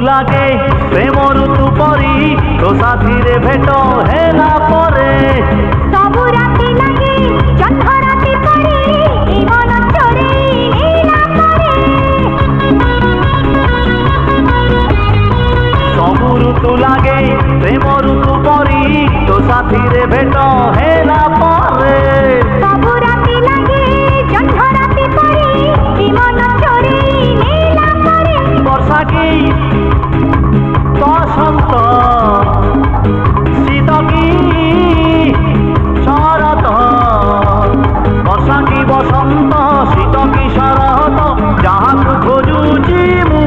লাগে প্রেম ঋতু পরি তো সাথীরে ভেট হেলা পরে ସବୁ ରାତି ଲାଗେ ଜହ୍ନ ରାତି ପରି ଏ ମନ ଚୋରେଇ ନେଲା ପରେ ସବୁ ଋତୁ ଲାଗେ ପ୍ରେମ ଋତୁ ପରି ତ ସାଥୀରେ ଭେଟ ହେଲା ପରେ ସବୁ ରାତି ଲାଗେ ଜହ୍ନ ରାତି ପରି ଏ ମନ ଚୋରେଇ ନେଲା ପରେ ବର୍ଷା କି ବସନ୍ତ শীত কি শরৎ বর্ষা কি বসন্ত শীত কি শরৎ যাহাকু খোঁজুছি মু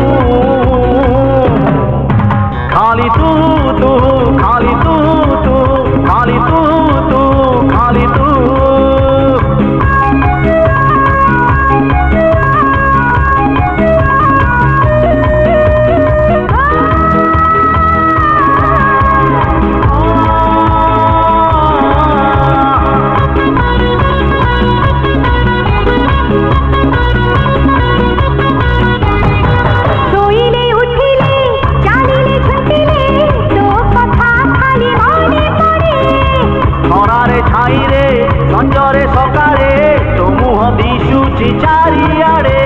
খালি তু তু খালি তু তু খালি তু তু খালি তু ଶୋଇଲେ ଉଠିଲେ ଚାଲିଲେ ଝୁଣ୍ଟିଲେ ତୋ କଥା ଖାଲି ମନେ ପଡ଼େ ଖରାରେ ଛାଇରେ ସଞ୍ଜରେ ସକାଳେ ତୋ ମୁହଁ ଦିଶୁଛି ଚାରିଆଡ଼େ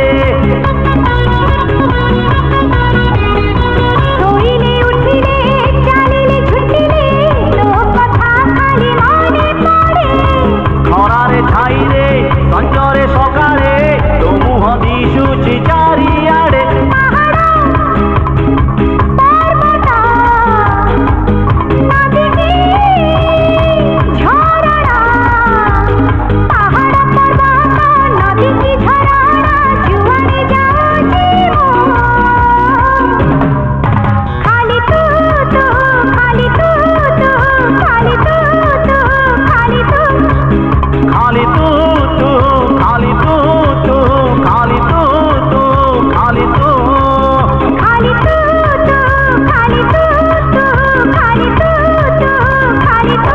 ଶୋଇଲେ ଉଠିଲେ ଚାଲିଲେ ଝୁଣ୍ଟିଲେ ତୋ କଥା ଖାଲି ମନେ ପଡ଼େ ଖରାରେ ଛାଇରେ ସଞ୍ଜରେ ସକାଳେ ତୋ ମୁହଁ ଦିଶୁଛି ଚାରିଆଡ଼େ ପାହାଡ଼ ପର୍ବତ ନଦୀ କି ଝରଣା ପାହାଡ଼ ପର୍ବତ ନଦୀ କି ଝରଣା ଯୁଆଡ଼େ ଯାଉଛି ମୁଁ ଖାଲି ତୁ ତୁ ଖାଲି ତୁ ତୁ ଖାଲି ତୁ ତୁ ଖାଲି ତୁ ଖାଲି ତୁ